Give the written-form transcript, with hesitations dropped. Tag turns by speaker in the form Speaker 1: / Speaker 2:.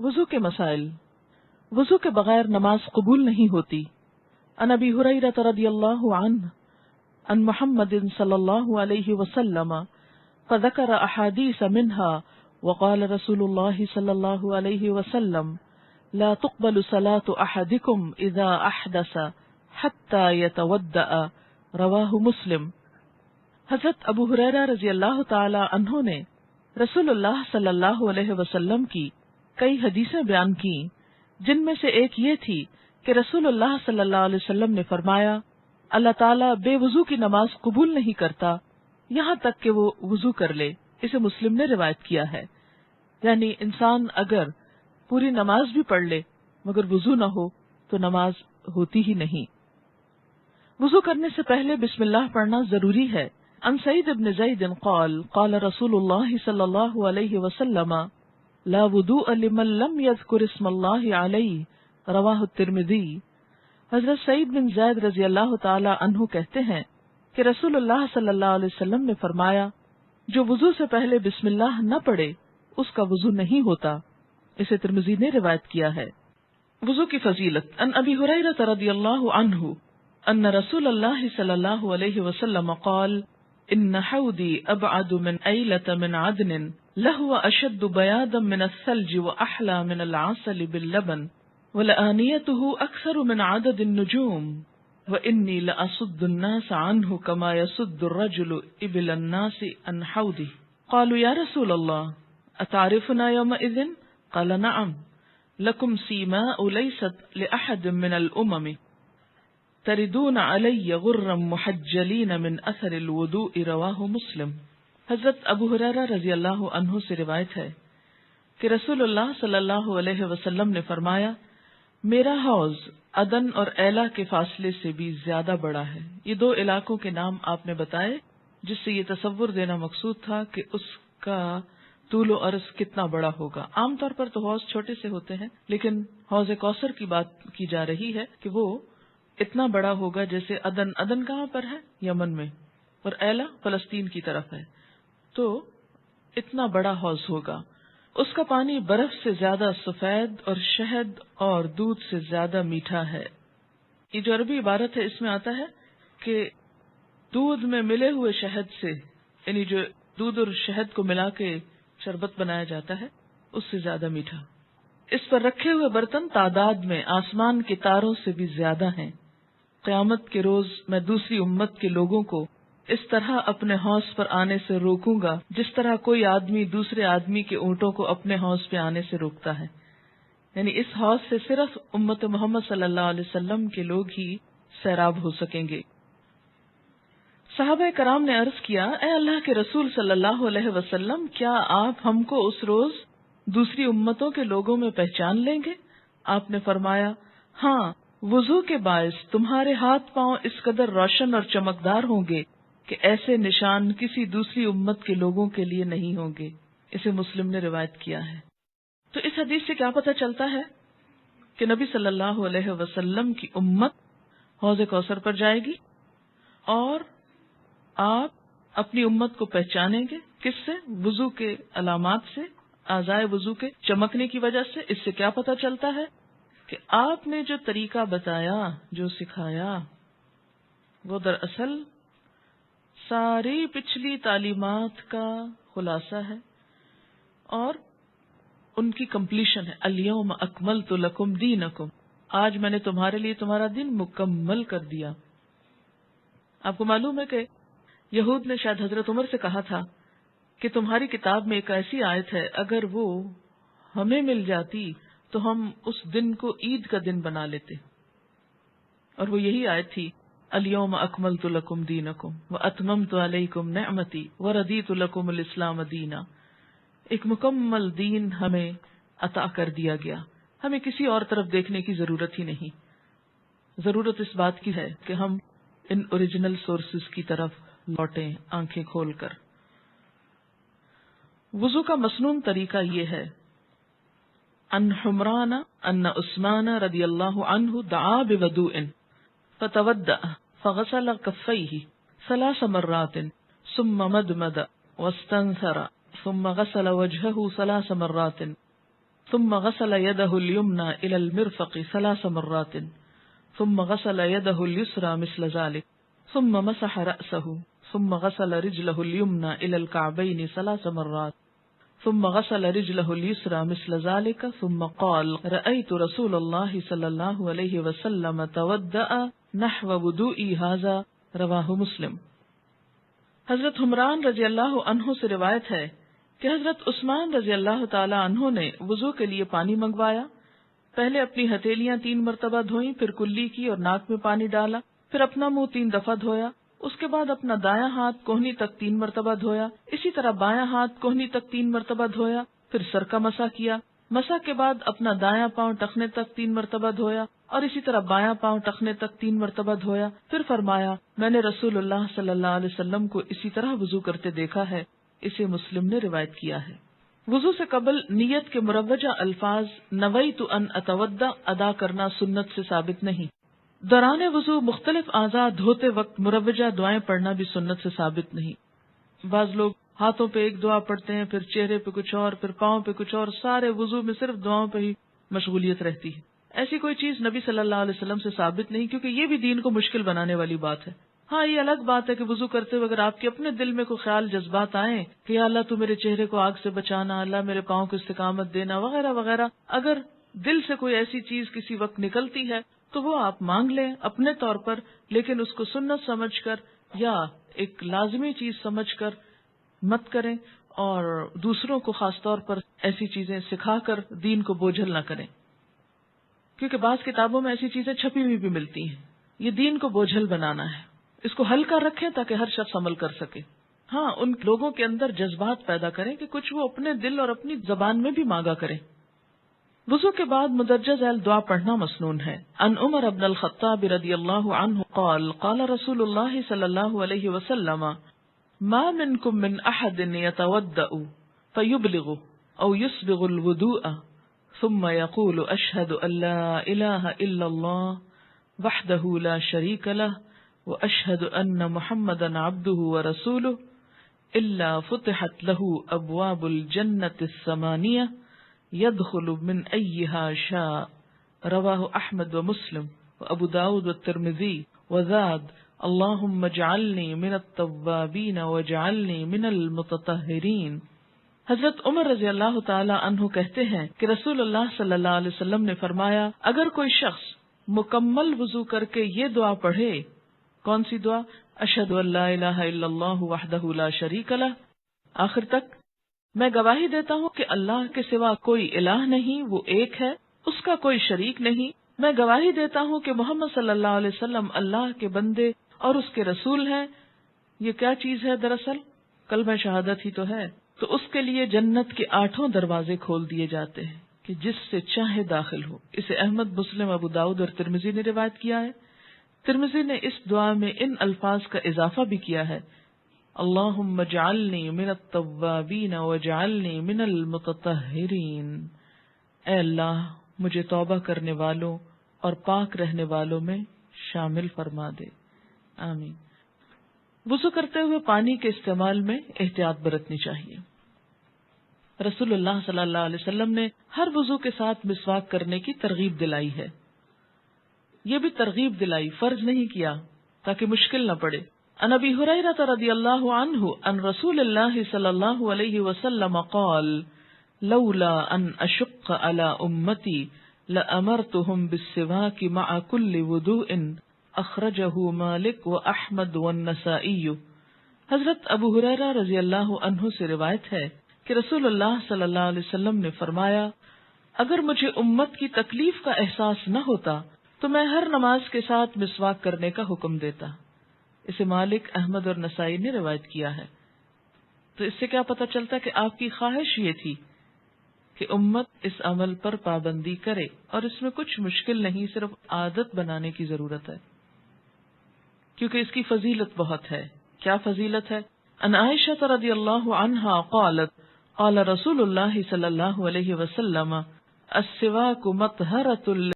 Speaker 1: وضو کے مسائل۔ وضو کے بغیر نماز قبول نہیں ہوتی۔ عن ابی ہریرہ رضی اللہ عنہ عن محمد صلی اللہ علیہ وسلم فذکر احادیث منها وقال رسول اللہ صلی اللہ علیہ وسلم لا تقبل صلاة احدکم اذا احدث حتی یتودأ، رواہ مسلم۔ حضرت ابو ہریرہ رضی اللہ تعالی عنہ نے رسول اللہ صلی اللہ علیہ وسلم کی کئی حدیثیں بیان کی، جن میں سے ایک یہ تھی کہ رسول اللہ صلی اللہ علیہ وسلم نے فرمایا اللہ تعالیٰ بے وضو کی نماز قبول نہیں کرتا یہاں تک کہ وہ وضو کر لے۔ اسے مسلم نے روایت کیا ہے۔ یعنی انسان اگر پوری نماز بھی پڑھ لے مگر وضو نہ ہو تو نماز ہوتی ہی نہیں۔ وضو کرنے سے پہلے بسم اللہ پڑھنا ضروری ہے۔ عن سعید بن زید قال قال رسول اللہ صلی اللہ علیہ وسلم لا وضوء لمن لم يذكر اسم اللہ علیہ، رواہ الترمذی۔ حضرت سعید بن زید رضی اللہ تعالی عنہ کہتے ہیں کہ رسول اللہ صلی اللہ علیہ وسلم نے فرمایا جو وضو سے پہلے بسم اللہ نہ پڑھے اس کا وضو نہیں ہوتا۔ اسے ترمذی نے روایت کیا ہے۔ وضو کی فضیلت۔ عن ابی ہریرہ رضی اللہ عنہ ان رسول اللہ صلی اللہ علیہ وسلم قال ان حوضی ابعد من ایلة من عدن لہو اشد بیادا من الثلج واحلی من العسل باللبن ولآنیته اکثر من عدد النجوم وانی لأصد الناس عنه كما يصد الرجل ابل الناس عن حوضه قالوا یا رسول اللہ اتعرفنا يومئذ قال نعم لكم سیماء لیست لأحد من الامم تردون علی غرا محجلین من اثر الوضوء، رواہ مسلم۔ حضرت ابو ہریرہ رضی اللہ عنہ سے روایت ہے کہ رسول اللہ صلی اللہ علیہ وسلم نے فرمایا میرا حوض عدن اور ایلا کے فاصلے سے بھی زیادہ بڑا ہے۔ یہ دو علاقوں کے نام آپ نے بتائے جس سے یہ تصور دینا مقصود تھا کہ اس کا طول و عرض کتنا بڑا ہوگا۔ عام طور پر تو حوض چھوٹے سے ہوتے ہیں لیکن حوض کوثر کی بات کی جا رہی ہے کہ وہ اتنا بڑا ہوگا جیسے عدن۔ عدن کہاں پر ہے؟ یمن میں، اور ایلا فلسطین کی طرف ہے، تو اتنا بڑا حوض ہوگا۔ اس کا پانی برف سے زیادہ سفید اور شہد اور دودھ سے زیادہ میٹھا ہے۔ یہ جو عربی عبارت ہے اس میں آتا ہے کہ دودھ میں ملے ہوئے شہد سے، یعنی جو دودھ اور شہد کو ملا کے شربت بنایا جاتا ہے اس سے زیادہ میٹھا۔ اس پر رکھے ہوئے برتن تعداد میں آسمان کے تاروں سے بھی زیادہ ہیں۔ قیامت کے روز میں دوسری امت کے لوگوں کو اس طرح اپنے حوض پر آنے سے روکوں گا جس طرح کوئی آدمی دوسرے آدمی کے اونٹوں کو اپنے حوض پہ آنے سے روکتا ہے۔ یعنی اس حوض سے صرف امت محمد صلی اللہ علیہ وسلم کے لوگ ہی سیراب ہو سکیں گے۔ صحابہ کرام نے عرض کیا اے اللہ کے رسول صلی اللہ علیہ وسلم کیا آپ ہم کو اس روز دوسری امتوں کے لوگوں میں پہچان لیں گے؟ آپ نے فرمایا ہاں، وضو کے باعث تمہارے ہاتھ پاؤں اس قدر روشن اور چمکدار ہوں گے کہ ایسے نشان کسی دوسری امت کے لوگوں کے لیے نہیں ہوں گے۔ اسے مسلم نے روایت کیا ہے۔ تو اس حدیث سے کیا پتہ چلتا ہے کہ نبی صلی اللہ علیہ وسلم کی امت حوض کوثر پر جائے گی اور آپ اپنی امت کو پہچانیں گے۔ کس سے؟ وضو کے علامات سے، اعضائے وضو کے چمکنے کی وجہ سے۔ اس سے کیا پتہ چلتا ہے کہ آپ نے جو طریقہ بتایا، جو سکھایا، وہ دراصل ساری پچھلی تعلیمات کا خلاصہ ہے اور ان کی کمپلیشن ہے۔ الیوم اکملت لکم دینکم، آج میں نے تمہارے لیے تمہارا دین مکمل کر دیا۔ آپ کو معلوم ہے کہ یہود نے شاید حضرت عمر سے کہا تھا کہ تمہاری کتاب میں ایک ایسی آیت ہے اگر وہ ہمیں مل جاتی تو ہم اس دن کو عید کا دن بنا لیتے، اور وہ یہی آیت تھی الیوم اکملت لکم دینکم واتممت علیکم نعمتی ورضیت لکم الاسلام دینا۔ ایک مکمل دین ہمیں عطا کر دیا گیا، ہمیں کسی اور طرف دیکھنے کی ضرورت ہی نہیں۔ ضرورت اس بات کی ہے کہ ہم ان اوریجنل سورسز کی طرف لوٹیں آنکھیں کھول کر۔ وضو کا مسنون طریقہ یہ ہے۔ ان حمران ان عثمان رضی اللہ عنہ دعا بوضوء فتودع فغسل کفیہ 3 مرات ثم مدمد واستنثر ثم غسل وجهه 3 مرات ثم غسل يده اليمنى إلى المرفق 3 مرات ثم غسل يده اليسرى مثل ذلك ثم مسح رأسه ثم غسل رجله اليمنى إلى الكعبين 3 مرات ثم غسل رجله اليسرى مثل ذلك ثم قال رأيت رسول الله صلى الله عليه وسلم تودأ نحو وضوئي هذا رواہ مسلم۔ حضرت حمران رضی اللہ عنہ سے روایت ہے کہ حضرت عثمان رضی اللہ تعالی عنہ نے وضو کے لیے پانی منگوایا، پہلے اپنی ہتھیلیاں 3 مرتبہ دھوئیں، پھر کلی کی اور ناک میں پانی ڈالا، پھر اپنا منہ 3 دفعہ دھویا، اس کے بعد اپنا دایاں ہاتھ کوہنی تک 3 مرتبہ دھویا، اسی طرح بایاں ہاتھ کوہنی تک 3 مرتبہ دھویا، پھر سر کا مسح کیا، مسح کے بعد اپنا دایاں پاؤں ٹخنے تک 3 مرتبہ دھویا اور اسی طرح بایاں پاؤں ٹخنے تک 3 مرتبہ دھویا، پھر فرمایا میں نے رسول اللہ صلی اللہ علیہ وسلم کو اسی طرح وضو کرتے دیکھا ہے۔ اسے مسلم نے روایت کیا ہے۔ وضو سے قبل نیت کے مروجہ الفاظ نویت ان اتودع ادا کرنا سنت سے ثابت نہیں۔ دوران وضو مختلف اعضاء دھوتے وقت مروجہ دعائیں پڑھنا بھی سنت سے ثابت نہیں۔ بعض لوگ ہاتھوں پہ ایک دعا پڑھتے ہیں، پھر چہرے پہ کچھ اور، پھر پاؤں پہ کچھ اور، سارے وضو میں صرف دعاؤں پہ ہی مشغولیت رہتی ہے۔ ایسی کوئی چیز نبی صلی اللہ علیہ وسلم سے ثابت نہیں، کیونکہ یہ بھی دین کو مشکل بنانے والی بات ہے۔ ہاں یہ الگ بات ہے کہ وضو کرتے ہوئے اگر آپ کے اپنے دل میں کوئی خیال جذبات آئیں کہ یا اللہ تو میرے چہرے کو آگ سے بچانا، اللہ میرے پاؤں کو استقامت دینا وغیرہ وغیرہ، اگر دل سے کوئی ایسی چیز کسی وقت نکلتی ہے تو وہ آپ مانگ لیں اپنے طور پر، لیکن اس کو سنت سمجھ کر یا ایک لازمی چیز سمجھ کر مت کریں، اور دوسروں کو خاص طور پر ایسی چیزیں سکھا کر دین کو بوجھل نہ کریں، کیونکہ بعض کتابوں میں ایسی چیزیں چھپی ہوئی بھی ملتی ہیں۔ یہ دین کو بوجھل بنانا ہے، اس کو ہلکا رکھیں تاکہ ہر شخص عمل کر سکے۔ ہاں ان لوگوں کے اندر جذبات پیدا کریں کہ کچھ وہ اپنے دل اور اپنی زبان میں بھی مانگا کریں۔ وضو کے بعد مدرجہ ذیل دعا پڑھنا مسنون ہے۔ عن عمر بن الخطاب رضی اللہ عنہ قال قال رسول اللہ صلی اللہ علیہ وسلم ما منکم من احد یتودع فیبلغ او یسبغ الوضوء ثم يقول اشهد ان لا اله الا الله وحده لا شريك له واشهد ان محمدا عبده ورسوله الا فتحت له ابواب الجنة الثمانية يدخل من ايها شاء رواہ احمد ومسلم وابو داود والترمذی وزاد اللهم اجعلني من التوابین واجعلني من المتطہرین۔ حضرت عمر رضی اللہ تعالی عنہ کہتے ہیں کہ رسول اللہ صلی اللہ علیہ وسلم نے فرمایا اگر کوئی شخص مکمل وضو کر کے یہ دعا پڑھے، کون سی دعا؟ اشہد ان لا الہ الا اللہ وحدہ لا شریک لہ، آخر تک، میں گواہی دیتا ہوں کہ اللہ کے سوا کوئی الہ نہیں، وہ ایک ہے، اس کا کوئی شریک نہیں، میں گواہی دیتا ہوں کہ محمد صلی اللہ علیہ وسلم اللہ کے بندے اور اس کے رسول ہیں۔ یہ کیا چیز ہے؟ دراصل کلمہ شہادت ہی تو ہے۔ تو اس کے لیے جنت کے 8 دروازے کھول دیے جاتے ہیں کہ جس سے چاہے داخل ہو۔ اسے احمد، مسلم، ابو داؤد اور ترمذی نے روایت کیا ہے۔ ترمذی نے اس دعا میں ان الفاظ کا اضافہ بھی کیا ہے، اللہم اجعلنی من التوابین واجعلنی من المتطہرین، اے اللہ مجھے توبہ کرنے والوں اور پاک رہنے والوں میں شامل فرما دے، آمین۔ وضو کرتے ہوئے پانی کے استعمال میں احتیاط برتنی چاہیے۔ رسول اللہ صلی اللہ علیہ وسلم نے ہر وضو کے ساتھ مسواک کرنے کی ترغیب دلائی ہے۔ یہ بھی ترغیب دلائی، فرض نہیں کیا تاکہ مشکل نہ پڑے۔ عن ابی ہریرہ رضی اللہ عنہ عن رسول اللہ صلی اللہ علیہ وسلم قال لولا ان اشق علی امتی لامرتهم بالسواک مع كل وضوء، اخرجہ مالک و احمد والنسائی۔ حضرت ابو ہریرہ رضی اللہ عنہ سے روایت ہے کہ رسول اللہ صلی اللہ علیہ وسلم نے فرمایا اگر مجھے امت کی تکلیف کا احساس نہ ہوتا تو میں ہر نماز کے ساتھ مسواک کرنے کا حکم دیتا۔ اسے مالک، احمد اور نسائی نے روایت کیا ہے۔ تو اس سے کیا پتہ چلتا کہ آپ کی خواہش یہ تھی کہ امت اس عمل پر پابندی کرے، اور اس میں کچھ مشکل نہیں، صرف عادت بنانے کی ضرورت ہے، کیونکہ اس کی فضیلت بہت ہے۔ کیا فضیلت ہے؟ ان عائشہ رضی اللہ عنہا قالت قال رسول اللہ صلی اللہ علیہ وسلم السواک مطہرۃ